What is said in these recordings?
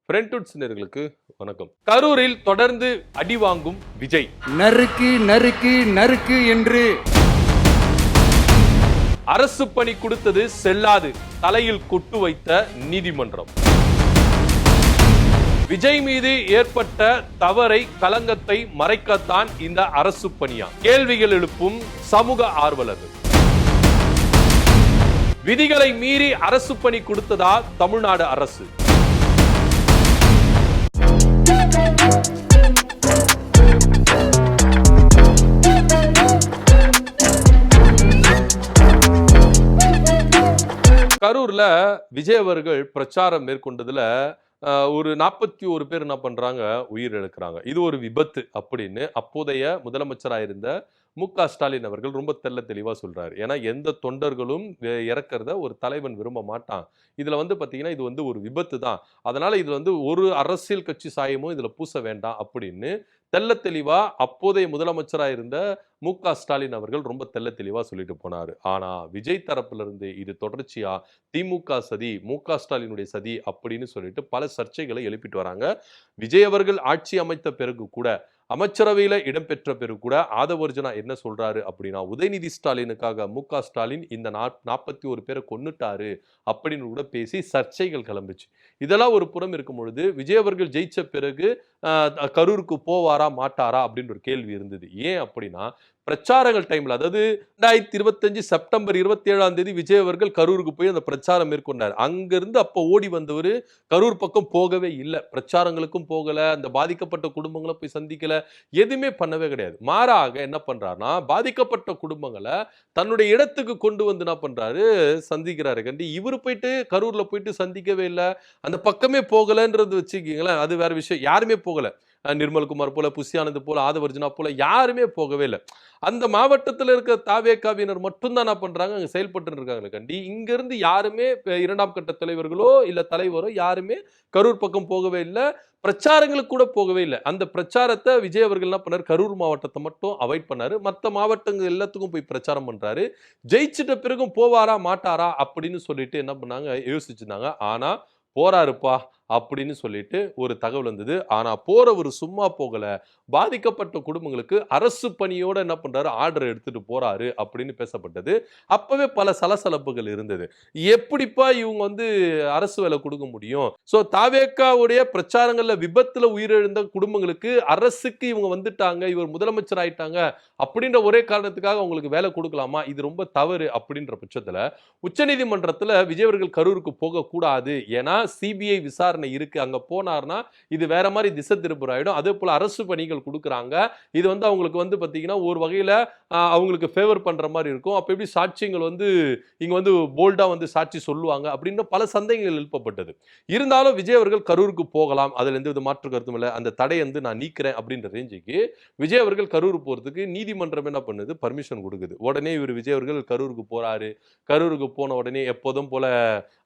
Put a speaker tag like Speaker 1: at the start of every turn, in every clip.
Speaker 1: ஃப்ரெண்ட்வுட்ஸ் நேயர்களுக்கு வணக்கம். கரூரில் தொடர்ந்து அடி வாங்கும் விஜய்.
Speaker 2: நறுக்கு நறுக்கு நறுக்கு என்று
Speaker 1: அரசு பணி கொடுத்தது செல்லாது, தலையில் கொட்டு வைத்த நீதிமன்றம். விஜய் மீது ஏற்பட்ட தவறை, களங்கத்தை மறைக்கத்தான் இந்த அரசு பணியா? கேள்விகள் எழுப்பும் சமூக ஆர்வலர்கள். விதிகளை மீறி அரசு பணி கொடுத்ததா தமிழ்நாடு அரசு? கரூர்ல விஜய் அவர்கள் பிரச்சாரம் மேற்கொண்டதுல ஒரு 41 பேர் என்ன பண்றாங்க, உயிர் இழக்கிறாங்க. இது ஒரு விபத்து அப்படின்னு அப்போதைய முதலமைச்சராயிருந்த மு.க.ஸ்டாலின் அவர்கள் ரொம்ப தெளிவா சொல்றாரு. ஏன்னா எந்த தொண்டர்களும் இறக்கிறத ஒரு தலைவன் விரும்ப மாட்டான். இதுல பாத்தீங்கன்னா இது ஒரு விபத்து தான். அதனால இது ஒரு அரசியல் கட்சி சாயமும் இதுல பூச வேண்டாம் அப்படின்னு தெளிவா அப்போதைய முதலமைச்சராயிருந்த மு.க.ஸ்டாலின் அவர்கள் ரொம்ப தெளிவா சொல்லிட்டு போனாரு. ஆனா விஜய் தரப்புல இருந்து இது தொடர்ச்சியா திமுக சதி, மு.க.ஸ்டாலினுடைய சதி அப்படின்னு சொல்லிட்டு பல சர்ச்சைகளை எழுப்பிட்டு வராங்க. விஜய் அவர்கள் ஆட்சி அமைத்த பிறகு கூட, அமைச்சரவையில இடம்பெற்ற பிறகு கூட ஆதவர்ஜனா என்ன சொல்றாரு அப்படின்னா, உதயநிதி ஸ்டாலினுக்காக மு.க.ஸ்டாலின் இந்த 41 பேரை கொன்னுட்டாரு அப்படின்னு கூட பேசி சர்ச்சைகள் கிளம்புச்சு. இதெல்லாம் ஒரு புறம் இருக்கும் பொழுது, விஜய் அவர்கள் ஜெயிச்ச பிறகு கரூருக்கு போவாரா மாட்டாரா அப்படின்னு ஒரு கேள்வி இருந்தது. ஏன் அப்படின்னா, பிரச்சாரங்கள் டைம்ல, அதாவது 2025 செப்டம்பர் 27 விஜய் அவர்கள் கரூருக்கு போய் அந்த பிரச்சாரம் மேற்கொண்டார். அங்கிருந்து அப்ப ஓடி வந்தவர் கரூர் பக்கம் போகவே இல்லை. பிரச்சாரங்களுக்கும் போகல, அந்த பாதிக்கப்பட்ட குடும்பங்களை போய் சந்திக்கல, எதுவுமே பண்ணவே கிடையாது. மாறாக என்ன பண்றாருன்னா, பாதிக்கப்பட்ட குடும்பங்களை தன்னுடைய இடத்துக்கு கொண்டு வந்து என்ன பண்றாரு, சந்திக்கிறாரு. கண்டி இவர் போயிட்டு கரூர்ல போயிட்டு சந்திக்கவே இல்லை, அந்த பக்கமே போகலன்றது வச்சுக்கீங்களேன். அது வேற விஷயம். யாருமே போகல. நிர்மல்குமார் போல, புஷி ஆனந்த் போல, ஆதவர்ஜனா போல யாருமே போகவே இல்லை. அந்த மாவட்டத்தில் இருக்க தாவேகாவினர் மட்டும்தான் என்ன பண்றாங்க, அங்க செயல்பட்டு இருக்காங்க. கண்டி இங்க இருந்து யாருமே இரண்டாம் கட்ட தலைவர்களோ இல்ல தலைவரோ யாருமே கரூர் பக்கம் போகவே இல்லை. பிரச்சாரங்களுக்கு கூட போகவே இல்லை. அந்த பிரச்சாரத்தை விஜய் அவர்கள் என்ன பண்ணாரு, கரூர் மாவட்டத்தை மட்டும் அவாய்ட் பண்ணாரு. மற்ற மாவட்டங்கள் எல்லாத்துக்கும் போய் பிரச்சாரம் பண்றாரு. ஜெயிச்சிட்ட பிறகும் போவாரா மாட்டாரா அப்படின்னு சொல்லிட்டு என்ன பண்ணாங்க, யோசிச்சிருந்தாங்க. ஆனா போறாருப்பா அப்படின்னு சொல்லிட்டு ஒரு தகவல் வந்தது. ஆனா போறவர் சும்மா போகல, பாதிக்கப்பட்ட குடும்பங்களுக்கு அரசு பணியோட என்ன பண்றாரு, ஆர்டர் எடுத்துட்டு போறாரு அப்படின்னு பேசப்பட்டது. அப்பவே பல சலசலப்புகள் இருந்தது. எப்படிப்பா இவங்க அரசு வேலை கொடுக்க முடியும்? சோ தாவேகாவுடைய பிரச்சாரங்கள்ல விபத்துல உயிரிழந்த குடும்பங்களுக்கு அரசுக்கு இவங்க வந்துட்டாங்க, இவர் முதலமைச்சர் ஆயிட்டாங்க அப்படின்ற ஒரே காரணத்துக்காக அவங்களுக்கு வேலை கொடுக்கலாமா? இது ரொம்ப தவறு அப்படின்ற பட்சத்துல உச்சநீதிமன்றத்துல விஜய் அவர்கள் கரூருக்கு போக கூடாது, ஏன்னா சிபிஐ விசாரணை இருக்கு, அங்க போனார்னா இது வேற மாதிரி திசை திருப்புற ஆயிடும். அதே போல அரசு பணிகள் கொடுக்குறாங்க, இது அவங்களுக்கு பாத்தீங்கன்னா ஒரு வகையில அவங்களுக்கு ஃபேவர் பண்ற மாதிரி இருக்கும். அப்ப எப்படி சாட்சியங்கள் இங்க போல்டா சாட்சி சொல்லுவாங்க அப்படின்னு பல சந்தேகங்கள் எழுப்பப்பட்டது. இருந்தாலும் விஜய் அவர்கள் கரூருக்கு போகலாம், அதுல எந்த வித மாற்று கருத்தும் இல்லை. அந்த தடை நான் நீக்கிறேன் அப்படின்ற ரேஞ்சுக்கு விஜய் அவர்கள் கரூர் போறதுக்கு நீதிமன்றம் என்ன பண்ணுது, பர்மிஷன் கொடுக்குது. உடனே இவர் விஜய் அவர்கள் கரூருக்கு போறாரு. கரூருக்கு போன உடனே எப்போதும் போல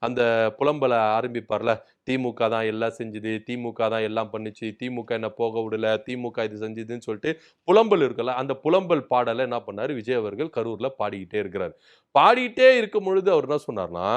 Speaker 1: அந்த புலம்பல ஆரம்பிப்பார்ல, திமுக தான் எல்லாம் செஞ்சுது, திமுக தான் எல்லாம் பண்ணுச்சு, திமுக என்ன போக விடல, திமுக இது செஞ்சுதுன்னு சொல்லிட்டு புலம்பல் இருக்குல்ல, அந்த புலம்பல் பாடலை என்ன பண்ணாரு, விஜய் அவர்கள் கரூர்ல பாடிக்கிட்டே இருக்கிறார். பாடிட்டே இருக்கும் பொழுது அவர் என்ன சொன்னார்னா,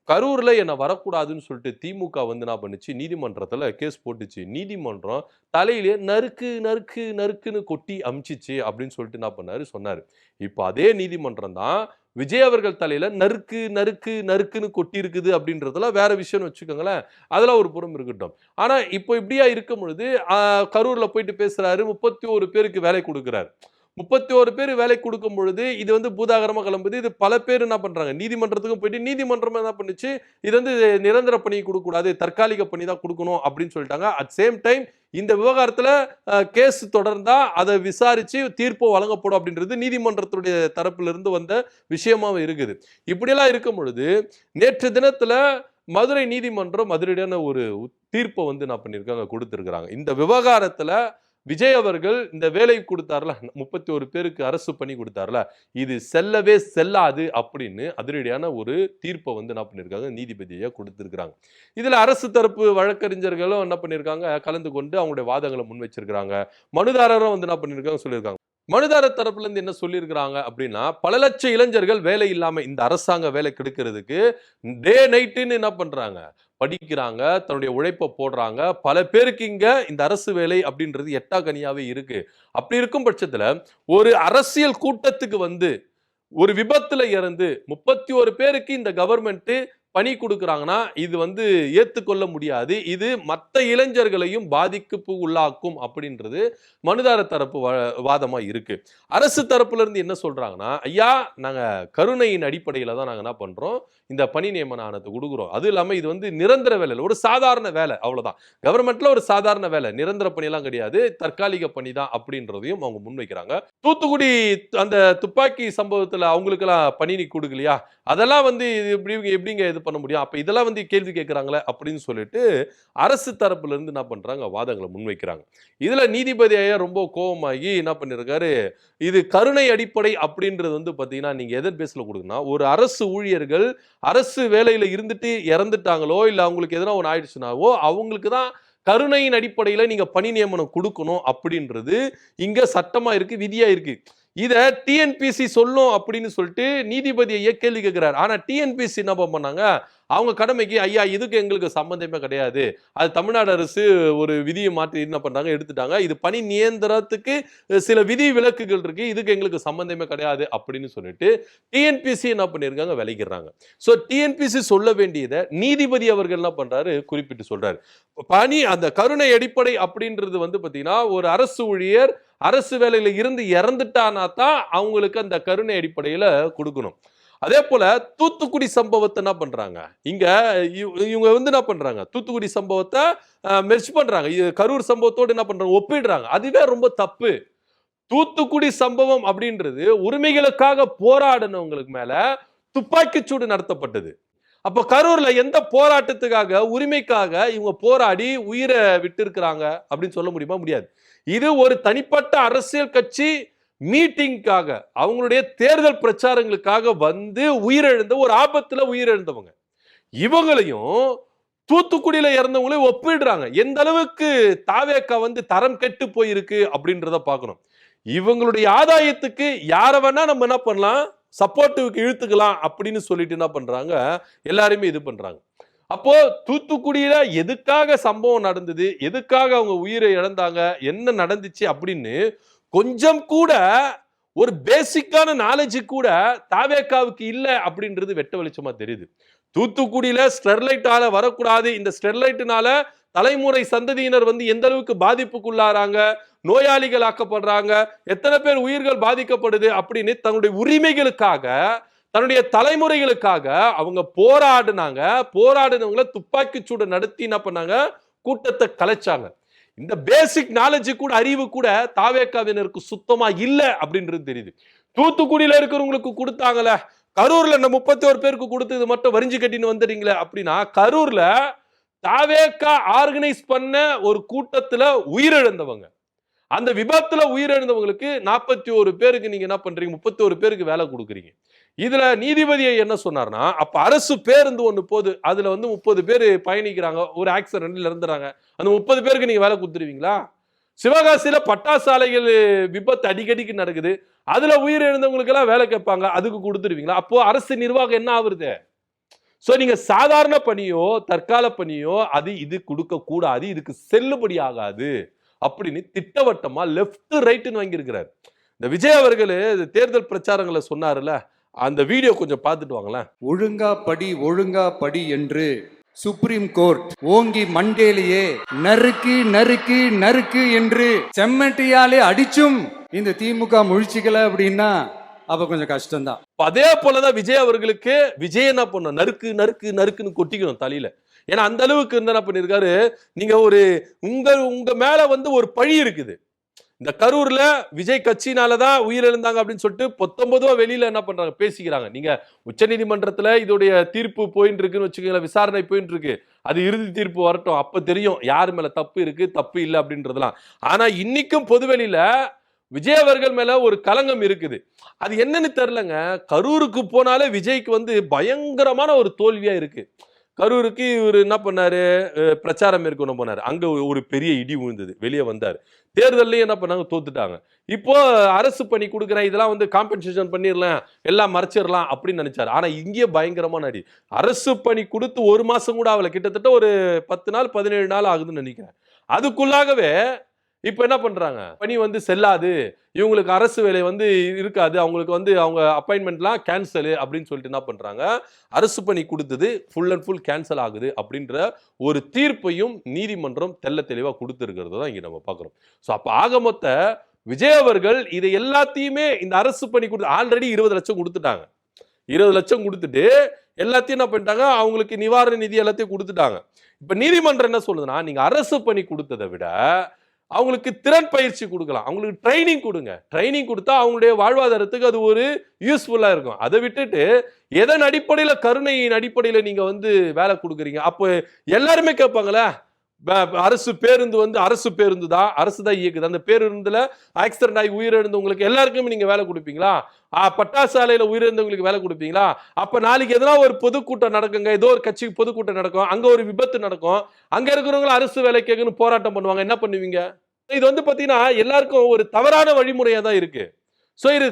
Speaker 1: கரூர்ல என்ன வரக்கூடாதுன்னு சொல்லிட்டு திமுக என்ன பண்ணுச்சு, நீதிமன்றத்துல கேஸ் போட்டுச்சு. நீதிமன்றம் தலையிலேயே நறுக்கு நறுக்கு நறுக்குன்னு கொட்டி அமிச்சிச்சு அப்படின்னு சொல்லிட்டு என்ன பண்ணாரு, சொன்னாரு. இப்ப அதே நீதிமன்றம் தான் விஜய் அவர்கள் தலையில நறுக்கு நறுக்கு நறுக்குன்னு கொட்டி இருக்குது அப்படின்றதுல வேற விஷயம்னு வச்சுக்கோங்களேன். அதெல்லாம் ஒரு புறம் இருக்கட்டும். ஆனா இப்போ இப்படியா இருக்கும் பொழுது கரூர்ல போயிட்டு பேசுறாரு, 31 பேருக்கு வேலை கொடுக்கிறாரு. 31 பேர் வேலை கொடுக்கும் பொழுது இது பூதாகரமா கிளம்புது. இது பல பேர் என்ன பண்றாங்க, நீதிமன்றத்துக்கும் போயிட்டு நீதிமன்றம் என்ன பண்ணுச்சு, இது நிரந்தர பணி கொடுக்க கூடாது, தற்காலிக பணி தான் கொடுக்கணும் அப்படின்னு சொல்லிட்டாங்க. அட் சேம் டைம் இந்த விவகாரத்துல கேஸ் தொடர்ந்தா அதை விசாரிச்சு தீர்ப்பு வழங்கப்படும் அப்படின்றது நீதிமன்றத்துடைய தரப்புல இருந்து வந்த விஷயமாவும் இருக்குது. இப்படியெல்லாம் இருக்கும் பொழுது நேற்று தினத்துல மதுரை நீதிமன்றம் மதுரையான ஒரு தீர்ப்பை என்ன பண்ணிருக்காங்க, கொடுத்திருக்கிறாங்க. இந்த விவகாரத்துல விஜய் அவர்கள் இந்த வேலை கொடுத்தார்ல, 31 பேருக்கு அரசு பணி கொடுத்தார்ல, இது செல்லவே செல்லாது அப்படின்னு அதிரடியான ஒரு தீர்ப்பை என்ன பண்ணிருக்காங்க, நீதிபதியா கொடுத்திருக்கிறாங்க. இதுல அரசு தரப்பு வழக்கறிஞர்களும் என்ன பண்ணிருக்காங்க, கலந்து கொண்டு அவங்களுடைய வாதங்களை முன் வச்சிருக்காங்க. மனுதாரரும் என்ன பண்ணிருக்காங்க சொல்லியிருக்காங்க. மனுதாரர் தரப்புல இருந்து என்ன சொல்லியிருக்கிறாங்க அப்படின்னா, பல லட்சம் இளைஞர்கள் வேலை இல்லாம இந்த அரசாங்க வேலை கிடைக்கிறதுக்கு டே நைட்டுன்னு என்ன பண்றாங்க, படிக்கிறாங்க, தன்னுடைய உழைப்ப போடுறாங்க. பல பேருக்கு இங்க இந்த அரசு வேலை அப்படின்றது எட்டாக்கனியாவே இருக்கு. அப்படி இருக்கும் பட்சத்துல ஒரு அரசியல் கூட்டத்துக்கு வந்து ஒரு விபத்துல இறந்து 31 பேருக்கு இந்த கவர்மெண்ட் பணி கொடுக்குறாங்கன்னா இது வந்து ஏத்துக்கொள்ள முடியாது. இது மத்த இளைஞர்களையும் பாதிப்புக்கு உள்ளாக்கும் அப்படின்றது மனுதாரர் தரப்பு வாதமா இருக்கு. அரசு தரப்புல இருந்து என்ன சொல்றாங்கன்னா, ஐயா நாங்க கருணையின் அடிப்படையில தான் நாங்க என்ன பண்றோம், இந்த பணி நியமன ஆணையத்தை கொடுக்குறோம். அது இல்லாம இது வந்து நிரந்தர வேலை இல்ல, ஒரு சாதாரண வேலை அவ்வளவுதான். கவர்மெண்ட்ல ஒரு சாதாரண வேலை, நிரந்தர பணியெல்லாம் கிடையாது, தற்காலிக பணி தான் அப்படின்றதையும் அவங்க முன்வைக்கிறாங்க. தூத்துக்குடி அந்த துப்பாக்கி சம்பவத்துல அவங்களுக்கெல்லாம் பணி நீ கொடுக்கலையா, அதெல்லாம் வந்து இது எப்படிங்க இது பண்ண முடியும், அப்ப இதெல்லாம் வந்து கேள்வி கேட்கிறாங்களே அப்படின்னு சொல்லிட்டு அரசு தரப்புல இருந்து என்ன பண்றாங்க, வாதங்களை முன்வைக்கிறாங்க. இதுல நீதிபதி ஐயா ரொம்ப கோபமாகி என்ன பண்ணிருக்காரு, இது கருணை அடிப்படை அப்படின்றது வந்து பாத்தீங்கன்னா நீங்க எதன் பேஸ்ல கொடுக்கணும், ஒரு அரசு ஊழியர்கள் அரசு வேலையில இருந்துட்டு இறந்துட்டாங்களோ இல்ல அவங்களுக்கு எதனா ஒன்று ஆயிடுச்சுனாவோ அவங்களுக்கு தான் கருணையின் அடிப்படையில நீங்க பணி நியமனம் கொடுக்கணும் அப்படின்றது இங்க சட்டமா இருக்கு, விதியா இருக்கு. இத டிஎன்பிசி சொல்லும் அப்படின்னு சொல்லிட்டு நீதிபதியை கேள்வி கேட்கிறார். ஆனா டிஎன்பிசி என்ன பண்ணாங்க, அவங்க கடமைக்கு ஐயா இதுக்கு எங்களுக்கு சம்பந்தமே கிடையாது, அது தமிழ்நாடு அரசு ஒரு விதியை மாற்றி என்ன பண்றாங்க எடுத்துட்டாங்க, இது பணி நியந்திரத்துக்கு சில விதி விலக்குகள் இருக்கு, இதுக்கு எங்களுக்கு சம்பந்தமே கிடையாது அப்படின்னு சொல்லிட்டு டிஎன்பிசி என்ன பண்ணிருக்காங்க, விலகிறாங்க. சோ டிஎன்பிசி சொல்ல வேண்டியதை நீதிபதி அவர்கள் என்ன பண்றாரு, குறிப்பிட்டு சொல்றாரு. பணி அந்த கருணை அடிப்படை அப்படின்றது வந்து பாத்தீங்கன்னா ஒரு அரசு ஊழியர் அரசு வேலையில இருந்து இறந்துட்டானா தான் அவங்களுக்கு அந்த கருணை அடிப்படையில கொடுக்கணும். அதே போல தூத்துக்குடி சம்பவத்தை என்ன பண்றாங்க, இங்க இவங்க வந்து என்ன பண்றாங்க, தூத்துக்குடி சம்பவத்தை மெர்ஜ் பண்றாங்க, கரூர் சம்பவத்தோடு என்ன பண்றாங்க, ஒப்பிடுறாங்க. அதுவே ரொம்ப தப்பு. தூத்துக்குடி சம்பவம் அப்படின்றது உரிமைகளுக்காக போராடினவங்களுக்கு மேல துப்பாக்கிச்சூடு நடத்தப்பட்டது. அப்ப கரூர்ல எந்த போராட்டத்துக்காக உரிமைக்காக இவங்க போராடி உயிரை விட்டு இருக்கிறாங்க அப்படின்னு சொல்ல முடியுமா? முடியாது. இது ஒரு தனிப்பட்ட அரசியல் கட்சி மீட்டிங்காக அவங்களுடைய தேர்தல் பிரச்சாரங்களுக்காக வந்து உயிரிழந்த ஒரு ஆபத்துல உயிரிழந்தவங்க. இவங்களையும் தூத்துக்குடியில இறந்தவங்களையும் ஒப்பிடுறாங்க. எந்த அளவுக்கு தாவேக்கா வந்து தரம் கெட்டு போயிருக்கு அப்படின்றத பார்க்கணும். இவங்களுடைய ஆதாயத்துக்கு யார வேணா நம்ம என்ன பண்ணலாம், சப்போர்ட்டிவ்க்கு இழுத்துக்கலாம் அப்படின்னு சொல்லிட்டு என்ன பண்றாங்க, எல்லாருமே இது பண்றாங்க. அப்போ தூத்துக்குடியில எதுக்காக சம்பவம் நடந்தது, எதுக்காக அவங்க உயிரை இழந்தாங்க, என்ன நடந்துச்சு அப்படின்னு கொஞ்சம் கூட ஒரு பேசிக்கான நாலேஜ் கூட தாவேக்காவுக்கு இல்ல அப்படின்றது வெட்ட வெளிச்சமா தெரியுது. தூத்துக்குடியில ஸ்டெர்லைட்டால வரக்கூடாது, இந்த ஸ்டெர்லைட்னால தலைமுறை சந்ததியினர் வந்து எந்த அளவுக்கு பாதிப்புக்குள்ளாராங்க, நோயாளிகள் ஆக்கப்படுறாங்க, எத்தனை பேர் உயிர்கள் பாதிக்கப்படுது அப்படின்னு தன்னுடைய உரிமைகளுக்காக தன்னுடைய தலைமுறைகளுக்காக அவங்க போராடினாங்க. போராடினவங்களை துப்பாக்கி சூடு நடத்தி என்ன பண்ணாங்க, கூட்டத்தை கலைச்சாங்க. இந்த பேசிக் நாலேஜ் கூட அறிவு கூட தாவேக்காவினருக்கு சுத்தமா இல்ல அப்படின்றது தெரியுது. தூத்துக்குடியில இருக்கிறவங்களுக்கு கொடுத்தாங்கல்ல, கரூர்ல இந்த 31 பேருக்கு கொடுத்தது மட்டும் வரிஞ்சு கட்டின்னு வந்துடுறீங்களே அப்படின்னா, கரூர்ல தாவேக்கா ஆர்கனைஸ் பண்ண ஒரு கூட்டத்துல உயிரிழந்தவங்க, அந்த விபத்துல உயிரிழந்தவங்களுக்கு 41 பேருக்கு நீங்க என்ன பண்றீங்க, 31 பேருக்கு வேலை கொடுக்குறீங்க. இதுல நீதிபதியை என்ன சொன்னார்னா, அப்ப அரசு பேருந்து ஒண்ணு போகுது, அதுல வந்து 30 பேர் பயணிக்கிறாங்க, ஒரு ஆக்சிடென்ட்ல இறந்துறாங்க, அந்த 30 பேருக்கு நீங்க வேலை கொடுத்துருவீங்களா? சிவகாசியில பட்டாசாலைகள் விபத்து அடிக்கடிக்கு நடக்குது, அதுல உயிரிழந்தவங்களுக்கு எல்லாம் வேலை கேட்பாங்க, அதுக்கு கொடுத்துருவீங்களா? அப்போ அரசு நிர்வாகம் என்ன ஆகுறது? சோ நீங்க சாதாரண பணியோ தற்கால பணியோ அது இது கொடுக்க கூடாது, இதுக்கு செல்லுபடி ஆகாது அப்படின்னு திட்டவட்டமா லெஃப்ட் ரைட்னு வாங்கி இருக்கிறார். இந்த விஜய் அவர்கள் தேர்தல் பிரச்சாரங்களை சொன்னார்ல, அந்த வீடியோ கொஞ்சம் பார்த்துட்டு வாங்களேன்.
Speaker 2: ஒழுங்கா படி என்று சுப்ரீம் கோர்ட் ஓங்கி மண்டேலேயே நறுக்கு நறுக்கு நறுக்கு என்று செம்மட்டியாலே அடிச்சும் இந்த திமுக முழிச்சுக்கல அப்படின்னா அப்ப கொஞ்சம் கஷ்டம்தான்.
Speaker 1: அதே போலதான் விஜய் அவர்களுக்கு விஜய் என்ன பண்ணும், நறுக்கு நறுக்கு நறுக்குன்னு கொட்டிக்கணும் தலையில. ஏன்னா அந்த அளவுக்கு என்ன பண்ணிருக்காரு, நீங்க ஒரு உங்க மேல வந்து ஒரு பழி இருக்குது. இந்த கரூர்ல விஜய் கட்சினாலதான் உயிரிழந்தாங்க அப்படின்னு சொல்லிட்டு 19 வெளியில என்ன பண்றாங்க, பேசிக்கிறாங்க. நீங்க உச்ச நீதிமன்றத்துல இதோடைய தீர்ப்பு போயிட்டு இருக்குன்னு வச்சுக்கோங்களேன், விசாரணை போயிட்டு இருக்கு, அது இறுதி தீர்ப்பு வரட்டும், அப்ப தெரியும் யாரு மேல தப்பு இருக்கு தப்பு இல்லை அப்படின்றதெல்லாம். ஆனா இன்னைக்கும் பொதுவெளியில விஜய் அவர்கள் மேல ஒரு களங்கம் இருக்குது. அது என்னன்னு தெரியலங்க. கரூருக்கு போனாலே விஜய்க்கு வந்து பயங்கரமான ஒரு தோல்வியா இருக்கு. கரூருக்கு இவர் என்ன பண்ணாரு, பிரச்சாரம் மேற்கொள்ள போனாரு. அங்க ஒரு பெரிய இடி விழுந்தது. வெளியே வந்தாரு. தேர்தல்லையும் என்ன பண்ணாங்க, தோத்துட்டாங்க. இப்போ அரசு பணி கொடுக்குறேன், இதெல்லாம் வந்து காம்பன்சேஷன் பண்ணிடலாம், எல்லாம் மறைச்சிடலாம் அப்படின்னு நினைச்சாரு. ஆனா இங்கேயே பயங்கரமான அடி. அரசு பணி கொடுத்து 1 மாசம் கூட ஆகல, கிட்டத்தட்ட ஒரு 10 நாள் 17 நாள் ஆகுதுன்னு நினைக்கிறேன். அதுக்குள்ளாகவே இப்ப என்ன பண்றாங்க, பணி வந்து செல்லாது, இவங்களுக்கு அரசு வேலை வந்து இருக்காது, அவங்களுக்கு வந்து அவங்க அப்பாயின்மெண்ட்லாம் கேன்சல் அப்படின்னு சொல்லிட்டு என்ன பண்றாங்க, அரசு பணி கொடுத்தது ஃபுல் அண்ட் ஃபுல் கேன்சல் ஆகுது அப்படின்ற ஒரு தீர்ப்பையும் நீதிமன்றம் தெள்ள தெளிவா கொடுத்திருக்கிறது தான் இங்க நம்ம பார்க்கிறோம். ஸோ அப்ப ஆக மொத்த விஜய் அவர்கள் இதை எல்லாத்தையுமே இந்த அரசு பணி கொடுத்து ஆல்ரெடி 20 லட்சம் கொடுத்துட்டாங்க. 20 லட்சம் கொடுத்துட்டு எல்லாத்தையும் என்ன பண்ணிட்டாங்க, அவங்களுக்கு நிவாரண நிதி எல்லாத்தையும் கொடுத்துட்டாங்க. இப்ப நீதிமன்றம் என்ன சொல்லுதுன்னா, நீங்க அரசு பணி கொடுத்ததை விட அவங்களுக்கு திறன் பயிற்சி கொடுக்கலாம், அவங்களுக்கு ட்ரைனிங் கொடுங்க. ட்ரைனிங் கொடுத்தா அவங்களுடைய வாழ்வாதாரத்துக்கு அது ஒரு யூஸ்ஃபுல்லா இருக்கும். அதை விட்டுட்டு எதன் அடிப்படையில, கருணையின் அடிப்படையில நீங்க வந்து வேலை கொடுக்குறீங்க? அப்போ எல்லாருமே கேட்பாங்களே, அரசு பேருந்து வந்து அரசு பேருந்து தான், அரசு தான் இயக்குது, அந்த பேருந்துல ஆக்சிடென்ட் ஆகி உயிரிழந்தவங்களுக்கு எல்லாருக்குமே நீங்க வேலை கொடுப்பீங்களா? பட்டாசாலையில உயிரிழந்தவங்களுக்கு வேலை கொடுப்பீங்களா? அப்ப நாளைக்கு எதனா ஒரு பொதுக்கூட்டம் நடக்குங்க, ஏதோ ஒரு கட்சிக்கு பொதுக்கூட்டம் நடக்கும், அங்க ஒரு விபத்து நடக்கும், அங்க இருக்கிறவங்க அரசு வேலை கேட்கணும்னு போராட்டம் பண்ணுவாங்க, என்ன பண்ணுவீங்க? இது வந்து பாத்தீங்கன்னா எல்லாருக்கும் ஒரு தவறான வழிமுறையா தான் இருக்கு. சோ இது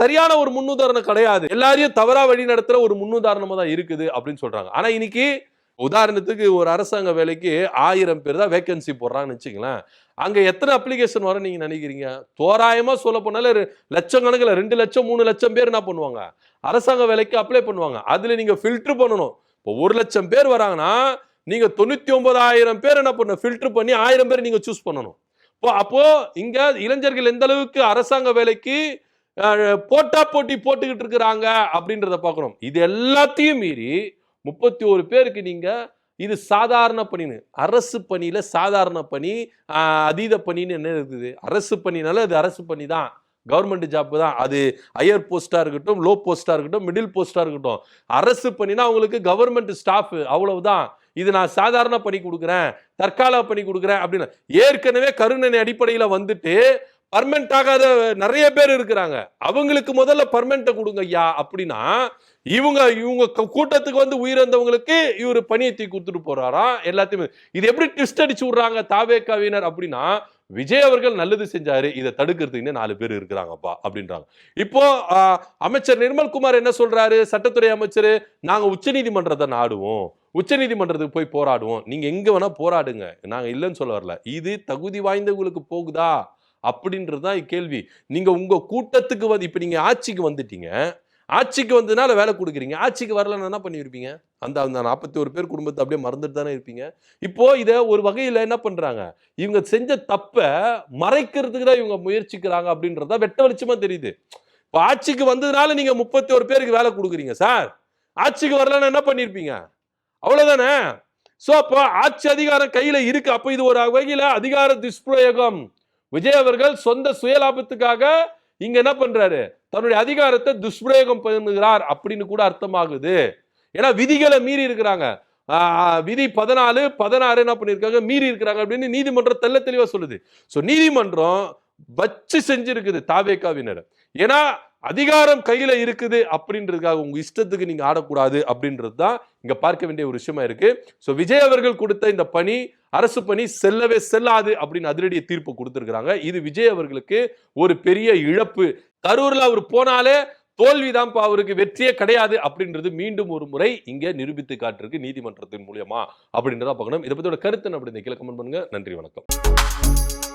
Speaker 1: சரியான ஒரு முன்னுதாரணம் கிடையாது, எல்லாரையும் தவறா வழி நடத்துற ஒரு முன்னுதாரணமா தான் இருக்குது அப்படின்னு சொல்றாங்க. ஆனா இன்னைக்கு உதாரணத்துக்கு ஒரு அரசாங்க வேலைக்கு 1000 பேர் தான் வேகன்சி போடுறாங்கன்னு வச்சுங்களேன், அங்க எத்தனை அப்ளிகேஷன் வரும் நீங்க நினைக்கிறீங்க? தோராயமா சொல்ல போனால லட்சக்கணக்கில் 2 லட்சம் 3 லட்சம் பேர் என்ன பண்ணுவாங்க, அரசாங்க வேலைக்கு அப்ளை பண்ணுவாங்க. அதுல நீங்க ஃபில்டர் பண்ணணும். இப்போ 1 லட்சம் பேர் வராங்கன்னா நீங்க 99,000 பேர் என்ன பண்ணணும், ஃபில்டர் பண்ணி 1000 பேர் நீங்க சூஸ் பண்ணணும். அப்போ இங்க இளைஞர்கள் எந்த அளவுக்கு அரசாங்க வேலைக்கு போட்டா போட்டி போட்டுக்கிட்டு இருக்கிறாங்க அப்படின்றத பார்க்கணும். இது எல்லாத்தையும் மீறி 31 பேருக்கு நீங்க இது சாதாரண பணின்னு, அரசு பணியில சாதாரண பணி, அதீத பணின்னு என்ன இருக்குது? அரசு பணினால அது அரசு பணி தான், கவர்மெண்ட் ஜாப் தான். அது ஹையர் போஸ்டா இருக்கட்டும், லோ போஸ்டா இருக்கட்டும், மிடில் போஸ்டா இருக்கட்டும், அரசு பணினா அவங்களுக்கு கவர்மெண்ட் ஸ்டாஃப் அவ்வளவுதான். இது நான் சாதாரண பணி கொடுக்குறேன், தற்கால பணி கொடுக்குறேன் அப்படின்னு ஏற்கனவே கருணை அடிப்படையில வந்துட்டு பர்மனன்ட் ஆகாத நிறைய பேர் இருக்கிறாங்க. அவங்களுக்கு முதல்ல பர்மனன்ட் கொடுங்க ஐயா அப்படின்னா, இவங்க கூட்டத்துக்கு வந்து உயிரிழந்தவங்களுக்கு இவர் பணியை தூக்கி கொடுத்துட்டு போறாரா எல்லாத்தையுமே. இது எப்படி ட்விஸ்ட் அடிச்சு விடுறாங்க தாவேகாவினர் அப்படின்னா, விஜய் அவர்கள் நல்லது செஞ்சாரு, இதை தடுக்கிறதுக்கு 4 பேர் இருக்கிறாங்கப்பா அப்படின்றாங்க. இப்போ அமைச்சர் நிர்மல்குமார் என்ன சொல்றாரு, சட்டத்துறை அமைச்சர், நாங்க உச்சநீதிமன்றத்தை நாடுவோம், உச்சநீதிமன்றத்துக்கு போய் போராடுவோம். நீங்க எங்க வேணா போராடுங்க, நாங்க இல்லைன்னு சொல்ல வரல. இது தகுதி வாய்ந்தவங்களுக்கு போகுதா அப்படின்றதுதான் கேள்வி. நீங்க உங்க கூட்டத்துக்கு வந்து இப்ப நீங்க ஆட்சிக்கு வந்துட்டீங்க, ஆட்சிக்கு வந்ததுனால வேலை கொடுக்குறீங்க, ஆட்சிக்கு வரலன்னு என்ன பண்ணிருப்பீங்க? அந்த 41 பேர் குடும்பத்தை அப்படியே மறந்துட்டு தானே இருப்பீங்க. இப்போ இதை ஒரு வகையில என்ன பண்றாங்க, இவங்க செஞ்ச தப்ப மறைக்கிறதுக்கு தான் இவங்க முயற்சிக்கிறாங்க அப்படின்றதா வெட்ட வெளிச்சமா தெரியுது. இப்போ ஆட்சிக்கு வந்ததுனால நீங்க 31 பேருக்கு வேலை கொடுக்குறீங்க சார், ஆட்சிக்கு வரலன்னு என்ன பண்ணிருப்பீங்க? அவ்வளவுதானே. சோ அப்போ ஆட்சி அதிகாரம் கையில இருக்கு. அப்ப இது ஒரு வகையில அதிகார துஷ்பிரயோகம். விஜய் அவர்கள் சொந்த சுயலாபத்துக்காக இங்க என்ன பண்றாரு, தன்னுடைய அதிகாரத்தை துஷ்பிரயோகம் பண்ணுகிறார் அப்படின்னு கூட அர்த்தமாகுது. ஏன்னா விதிகளை மீறி இருக்கிறாங்க. விதி 14, 16 என்ன பண்ணிருக்காங்க, மீறி இருக்கிறாங்க அப்படின்னு நீதிமன்றம் தெள்ள தெளிவா சொல்லுது. சோ நீதிமன்றம் வச்சு செஞ்சிருக்குது தாவேகாவினர். ஏன்னா அதிகாரம் கையில இருக்குது அப்படின்றதுக்காக உங்க இஷ்டத்துக்கு நீங்க ஆடக்கூடாது அப்படின்றது தான் இங்க பார்க்க வேண்டிய ஒரு விஷயமா இருக்கு. சோ விஜய் அவர்கள் கொடுத்த இந்த பணி, அரசு பணி செல்லவே செல்லாது அப்படின்னு அதிரடிய தீர்ப்பு கொடுத்திருக்கிறாங்க. இது விஜய் அவர்களுக்கு ஒரு பெரிய இழப்பு. கரூர்ல அவர் போனாலே தோல்விதான், அவருக்கு வெற்றியே கிடையாது அப்படின்றது மீண்டும் ஒரு முறை இங்க நிரூபித்து காட்டிருக்கு நீதிமன்றத்தின் மூலியமா அப்படின்றத பார்க்கணும். இதை பத்தியோட கருத்து அப்படி கீழே கமெண்ட் பண்ணுங்க. நன்றி, வணக்கம்.